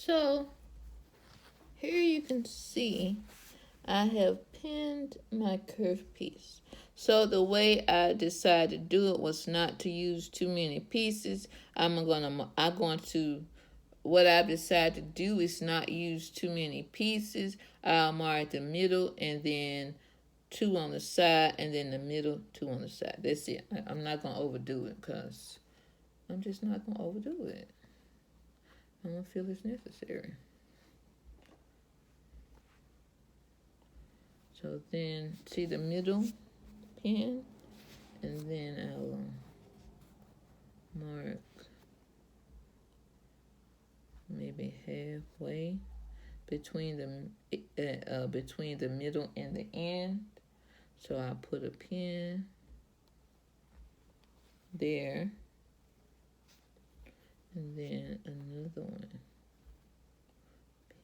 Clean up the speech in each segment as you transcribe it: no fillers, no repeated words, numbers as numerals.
So here you can see I have pinned my curved piece. So the way I decided to do it was not to use too many pieces. What I've decided to do is not use too many pieces. I'll mark the middle and then two on the side and then the middle, two on the side. That's it. I'm not going to overdo it because I'm just not going to overdo it. I don't feel it's necessary. So then see the middle pin, and then I'll mark maybe halfway between the middle and the end. So I'll put a pin there, and then another one,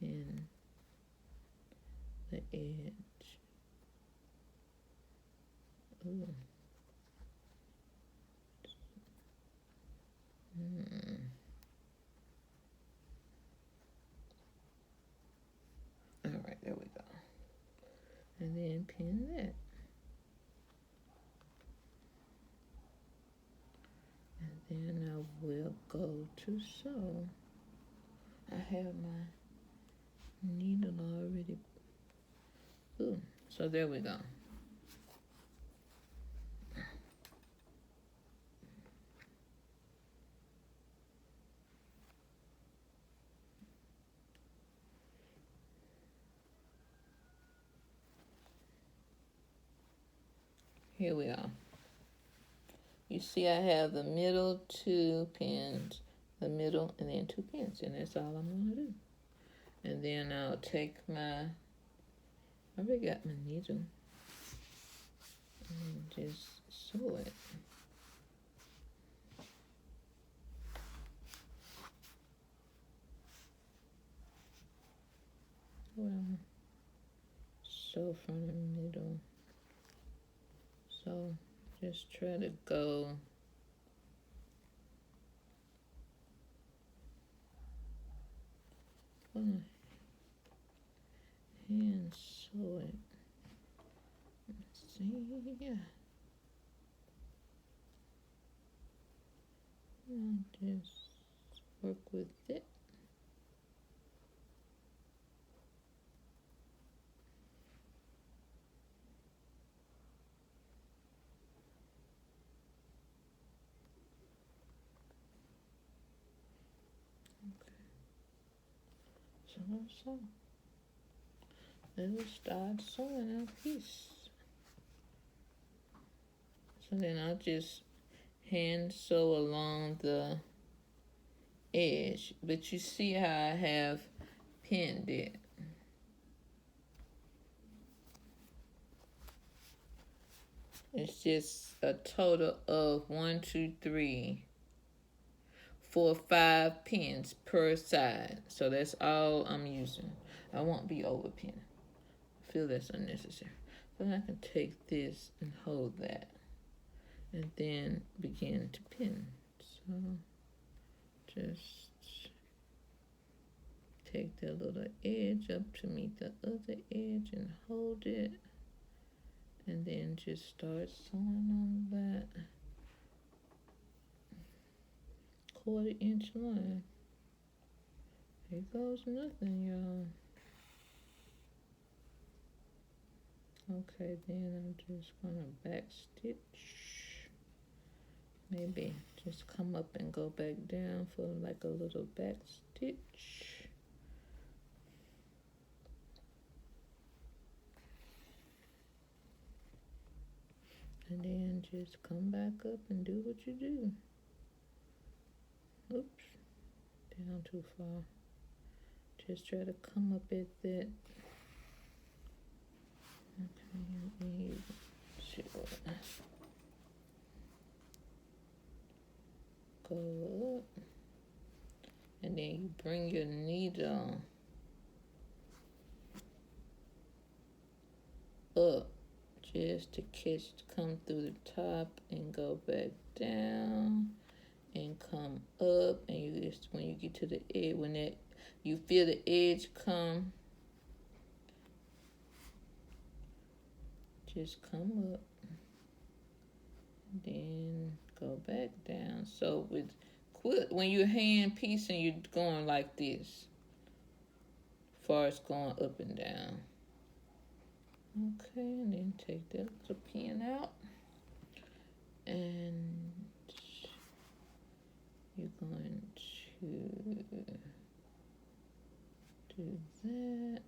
pin the edge. Ooh. All right, there we go. And then pin that. And then I will go to sew. I have my needle already. Ooh, so there we go. Here we are. You see I have the middle two pins, the middle, and then two pins, and that's all I'm going to do. And then I'll take I already got my needle, and just sew it. Well, sew from the middle. So just try to go hand sew it. Let's see, yeah. I'll just work with it. So let's start sewing our piece. So then I'll just hand sew along the edge, but you see how I have pinned it. It's just a total of 1, 2, 3, 4, 5 pins per side. So that's all I'm using. I won't be over pinning. I feel that's unnecessary. So I can take this and hold that, and then begin to pin. So just take the little edge up to meet the other edge and hold it, and then just start sewing on that 1/4 inch line. Here goes nothing, y'all. Okay, then I'm just gonna back stitch. Maybe just come up and go back down for like a little back stitch. And then just come back up and do what you do. Oops, down too far. Just try to come up at that. Okay, sure. Go up, and then you bring your needle up just to come through the top and go back down, and come up, and you just, when you get to the edge, when that you feel the edge come, just come up, then go back down. So with quilt, when you're hand piecing, you're going like this, as far as going up and down. Okay, and then take that little pin out, and you're going to do that.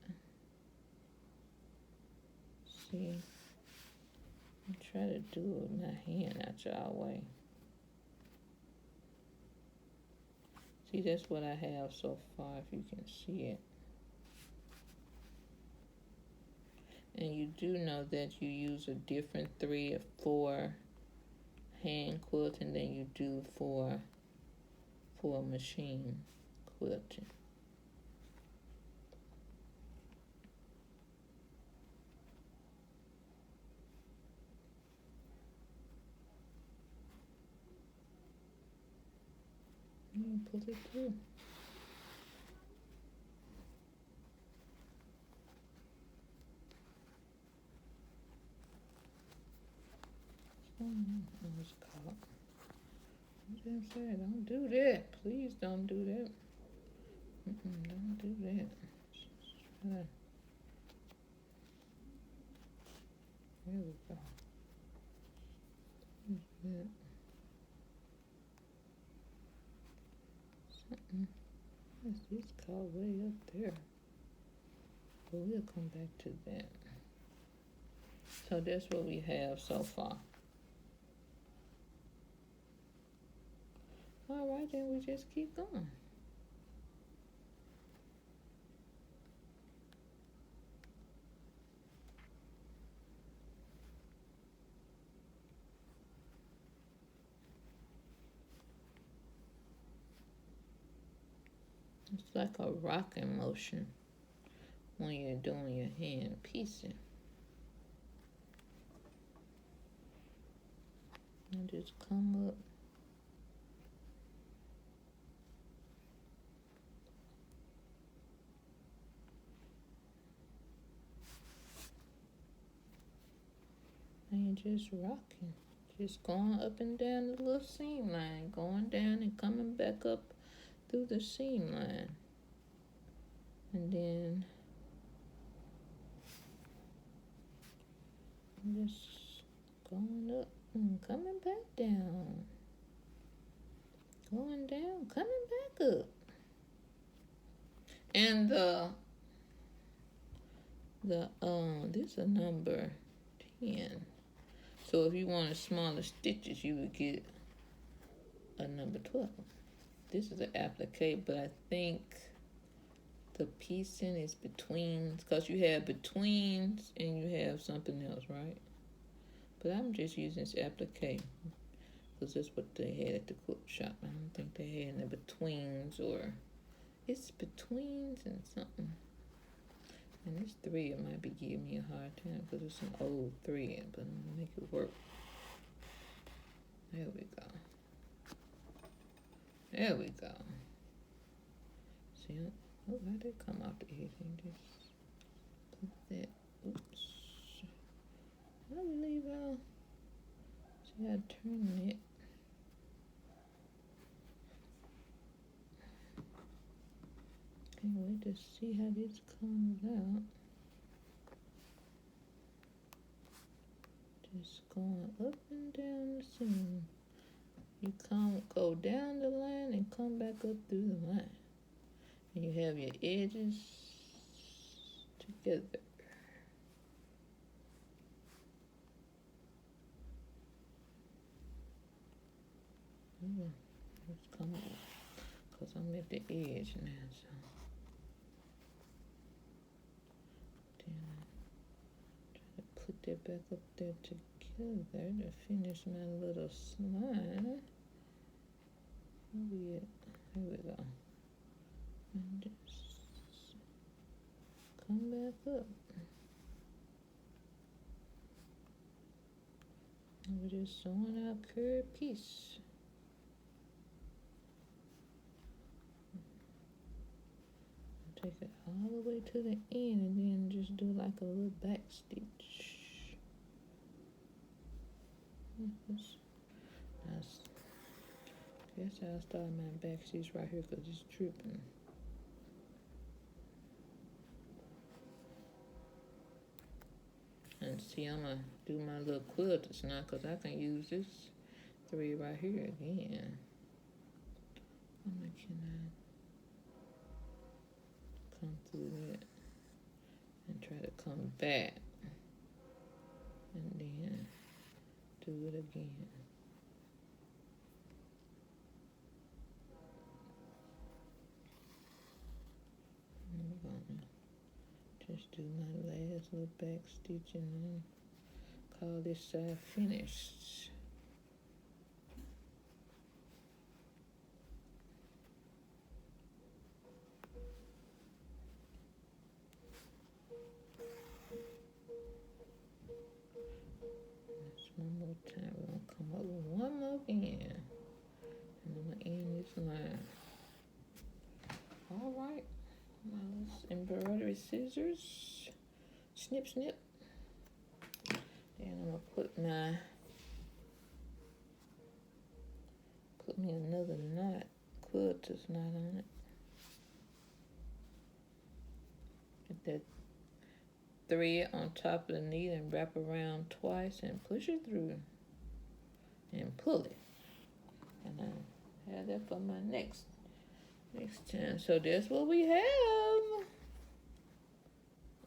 See, I try to do it with my hand out y'all way. See, that's what I have so far, if you can see it. And you do know that you use a different thread for hand quilting than you do for machine quilting. Pull it through. I was caught. I didn't say, don't do that. Please don't do that. Don't do that. There we go. What's this called way up there? But we'll come back to that. So that's what we have so far. All right, then we just keep going. It's like a rocking motion when you're doing your hand piecing. And just come up. And you're just rocking. Just going up and down the little seam line. Going down and coming back up through the seam line. And then just going up and coming back down. Going down, coming back up. And this is a number 10. So if you wanted smaller stitches, you would get a number 12. This is an applique, but I think the piecing is between, because you have betweens and you have something else, right? But I'm just using this applique because that's what they had at the quilt shop. I don't think they had the betweens, or it's betweens and something. And this thread might be giving me a hard time because it's an old thread, but I'm gonna make it work. There we go. There we go. See, oh, how did it come out the edge? Just put that. Oops. I believe I'll see how to turn it. Can't wait to see how this comes out. Just going up and down the seam. You go down the line and come back up through the line. And you have your edges together. Let's come up, because I'm at the edge now, so. Put that back up there together to finish my little slide. Where we at? Here we go. And just come back up. And we're just sewing our curved piece. take it all the way to the end and then just do like a little back stitch. Guess I'll start my back stitch right here because it's tripping. And see, I'm going to do my little quilters now because I can use this thread right here again. How much can I come through that and try to come back and then do it again. I'm gonna just do my last little back stitch and then call this side finished. One more time, we're gonna come up with one more end, and I'm gonna end this line. All right, now let's embroidery scissors, snip, snip. Then I'm gonna put me another knot, quilter's knot on it. Get that thread on top of the needle and wrap around twice and push it through and pull it. And I have that for my next time. So that's what we have.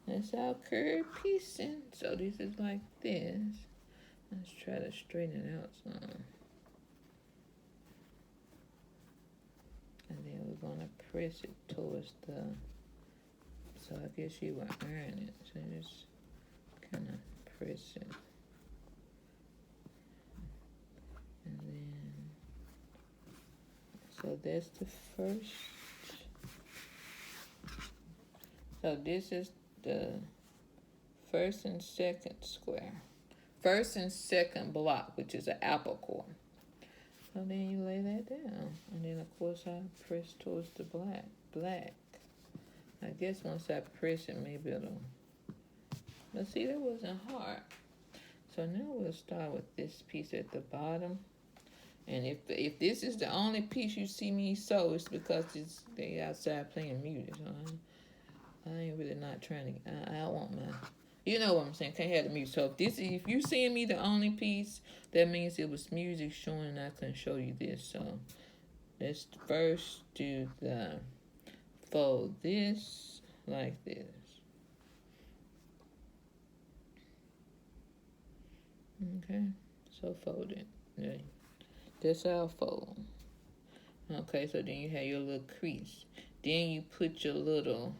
That's our curved piecing. So this is like this. Let's try to straighten it out some. And then we're gonna press it towards the, so I guess you will iron it. So just kind of press it. And then, so that's the first. So this is the first and second square. First and second block, which is an apple core. So then you lay that down. And then of course I press towards the black. I guess once I press it, maybe it'll, but see, that wasn't hard. So now we'll start with this piece at the bottom. And if this is the only piece you see me sew, it's because they outside playing music. So I ain't really not trying to, I want my, you know what I'm saying, can't have the music. So if you seeing me the only piece, that means it was music showing and I couldn't show you this. So let's first do fold this like this. Okay, so fold it. Yeah. That's how fold. Okay, so then you have your little crease. Then you put your little,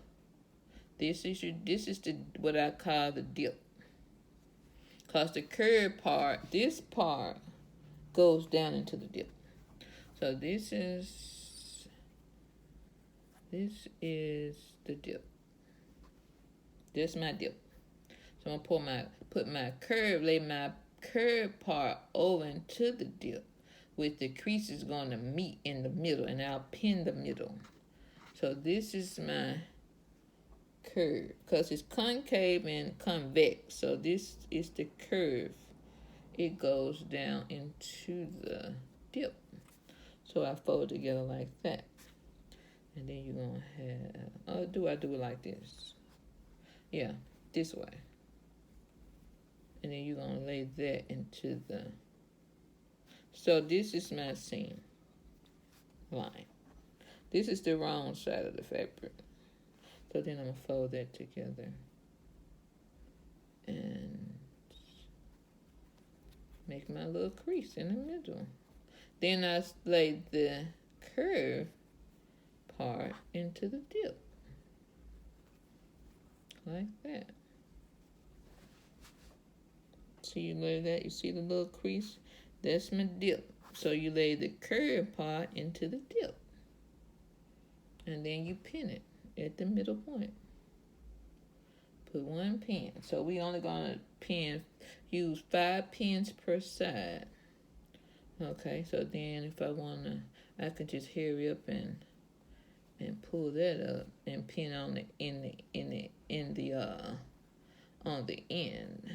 this is the what I call the dip. Cause the curved part, this part goes down into the dip. So this is the dip. This is my dip. So I'm gonna lay my curved part over into the dip with the creases going to meet in the middle, and I'll pin the middle. So this is my curve, because it's concave and convex. So this is the curve. It goes down into the dip. So I fold together like that. And then you're going to have, I do it like this? Yeah, this way. And then you're going to lay that into the, so this is my seam line. This is the wrong side of the fabric. So then I'm going to fold that together and make my little crease in the middle. Then I lay the curve part into the dip. Like that. So you lay that, you see the little crease? That's my dip. So you lay the curved part into the dip. And then you pin it at the middle point. Put one pin. So we only gonna use 5 pins per side. Okay, so then if I wanna, I can just hurry up and pull that up and then pin on the on the end,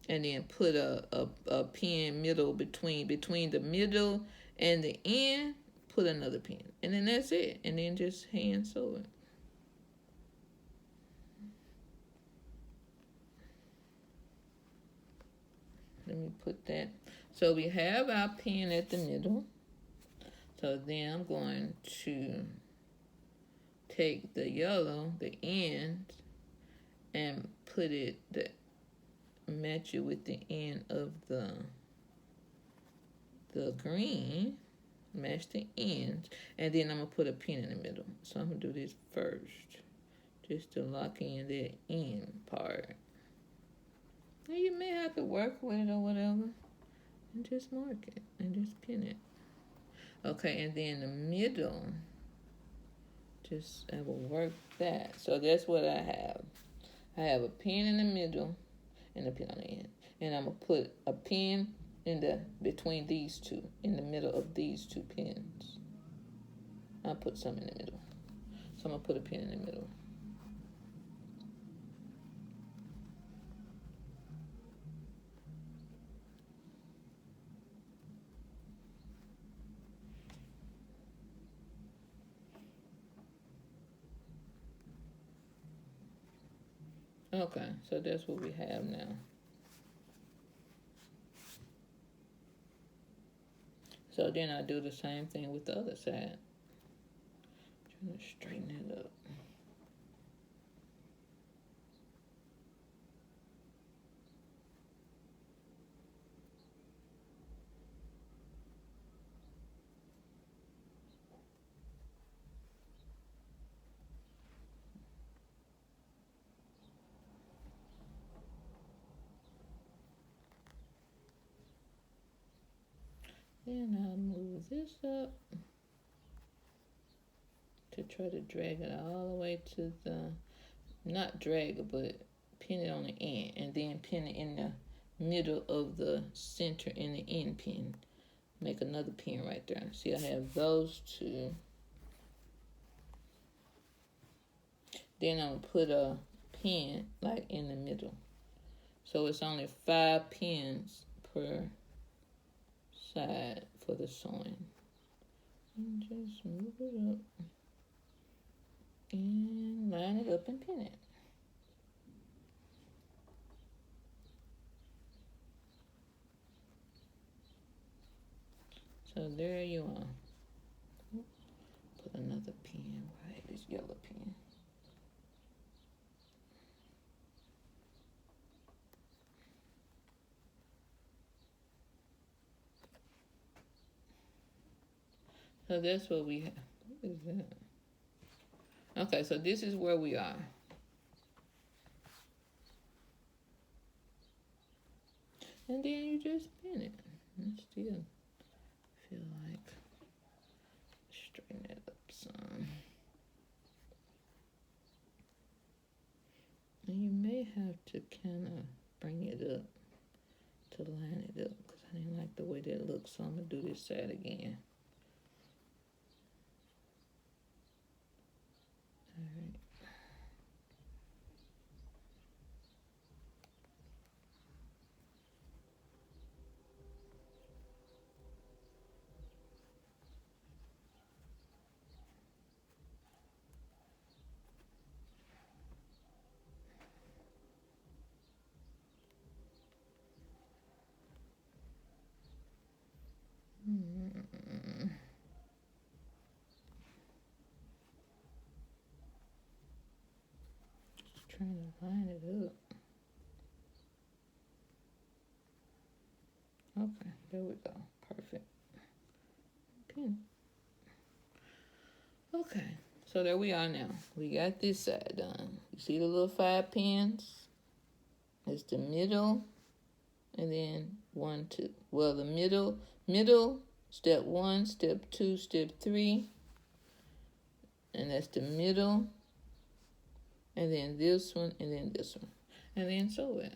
and then put a pin middle between the middle and the end. Put another pin, and then that's it. And then just hand sew it. Let me put that. So we have our pin at the middle. So then I'm going to take the yellow, the end, and put it, match it with the end of the green, match the ends, and then I'm going to put a pin in the middle. So I'm going to do this first, just to lock in that end part. Now you may have to work with it or whatever, and just mark it, and just pin it. Okay, and then the middle, I will work that. So that's what I have. I have a pin in the middle and a pin on the end. And I'm going to put a pin between these two, in the middle of these two pins. I'll put some in the middle. So I'm going to put a pin in the middle. Okay, so that's what we have now. So then I do the same thing with the other side. Trying to straighten it up. Then I'll move this up to try to drag it all the way to the, not drag it, but pin it on the end, and then pin it in the middle of the center in the end pin. Make another pin right there. See, I have those two. Then I'm gonna put a pin like in the middle. So it's only 5 pins per side for the sewing. And just move it up and line it up and pin it. So there you are. Put another pin, right? This yellow pin. So that's what we have. What is that? Okay, so this is where we are. And then you just pin it. And still feel like straighten it up some. And you may have to kind of bring it up to line it up, because I didn't like the way that looks. So I'm going to do this side again. All right. Just trying to line it up. Okay, there we go. Perfect. Pin. Okay, so there we are now. We got this side done. You see the little 5 pins? It's the middle, and then 1, 2. Well, the middle, step 1, step 2, step 3. And that's the middle. And then this one, and then this one. And then sew it.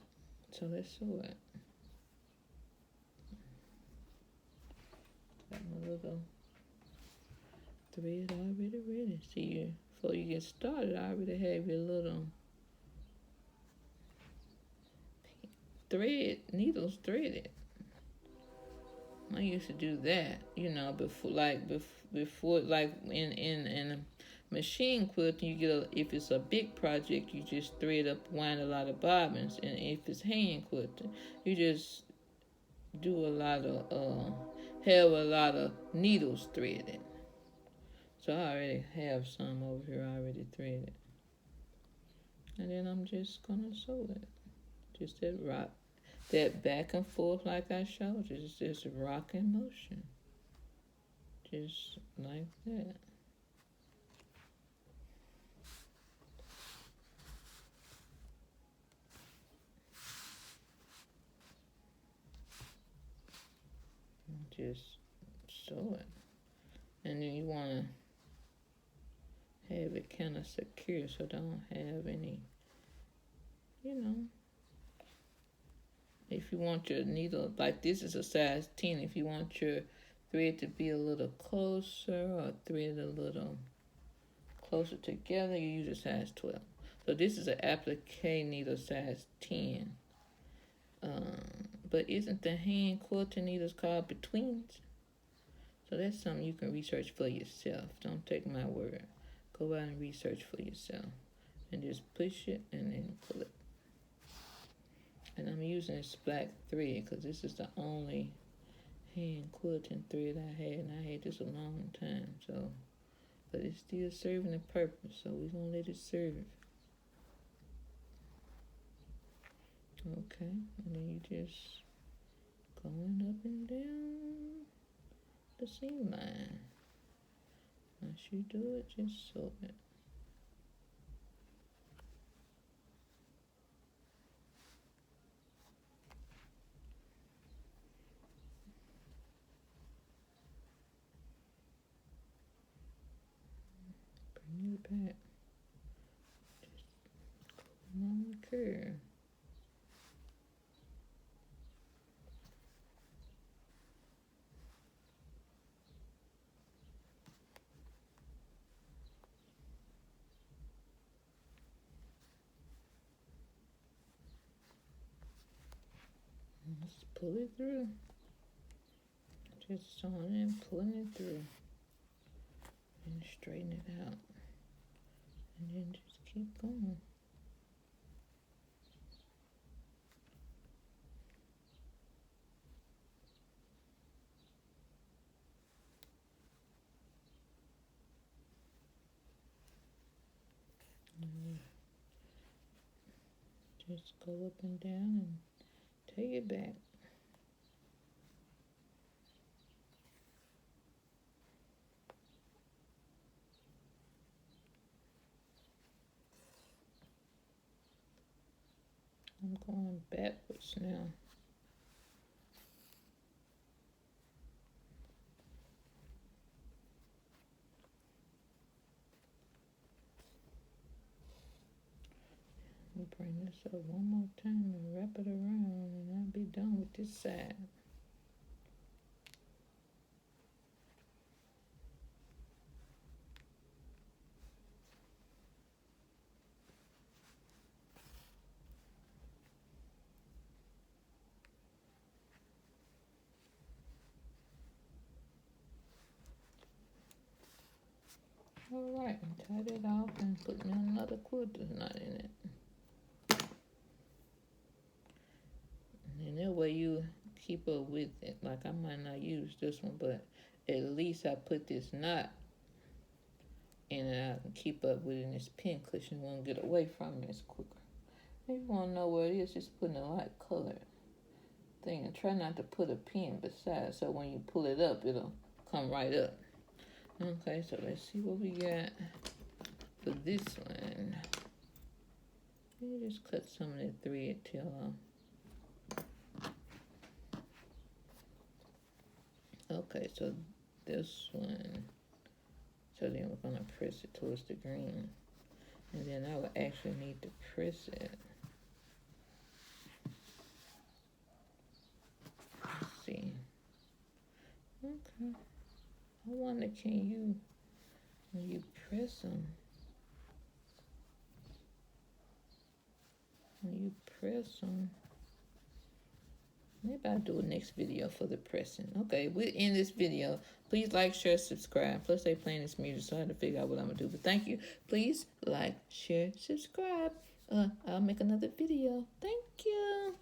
So let's sew it. Got my little thread already ready. See, you before you get started, I already have your little needles threaded. I used to do that, before like in a machine quilting, you get if it's a big project, you just thread up, wind a lot of bobbins, and if it's hand quilting, you just do a lot of have a lot of needles threaded. So I already have some over here already threaded, and then I'm just gonna sew it. Just that back and forth like I showed you. Just rocking motion. Just like that. Just sew it. And then you want to have it kind of secure so don't have any, if you want your needle, like this is a size 10, if you want your thread to be a little closer or thread a little closer together, you use a size 12. So this is an applique needle size 10. But isn't the hand quilting needles called betweens? So that's something you can research for yourself. Don't take my word. Go out and research for yourself. And just push it and then pull it. And I'm using this black thread because this is the only hand quilting thread I had. And I had this a long time. So, but it's still serving a purpose. So we're going to let it serve. Okay. And then you just going up and down the seam line. Once you do it, just sew it. Bring it back. Just go along the curve. Just pull it through. Just sewing and pulling it through. And straighten it out. And then just keep going. And just go up and down and take it back. I'm going backwards now. I'll bring this up one more time and wrap it around, and I'll be done with this side. Alright, and cut it off and put me another quilter's knot in it. And that way you keep up with it. Like I might not use this one, but at least I put this knot in and I can keep up with it, and this pin cushion won't get away from me as quicker. If you want to know where it is, just put in a light colored thing and try not to put a pin beside, so when you pull it up, it'll come right up. Okay, so let's see what we got for this one. You just cut some of that thread till okay, so this one, so then we're gonna press it towards the green, and then I will actually need to press it. Let's see. Okay. I wonder, can you, when you press them, you press them. Maybe I'll do a next video for the pressing. Okay, we'll end this video. Please like, share, subscribe. Plus, they playing this music, so I had to figure out what I'm going to do. But thank you. Please like, share, subscribe. I'll make another video. Thank you.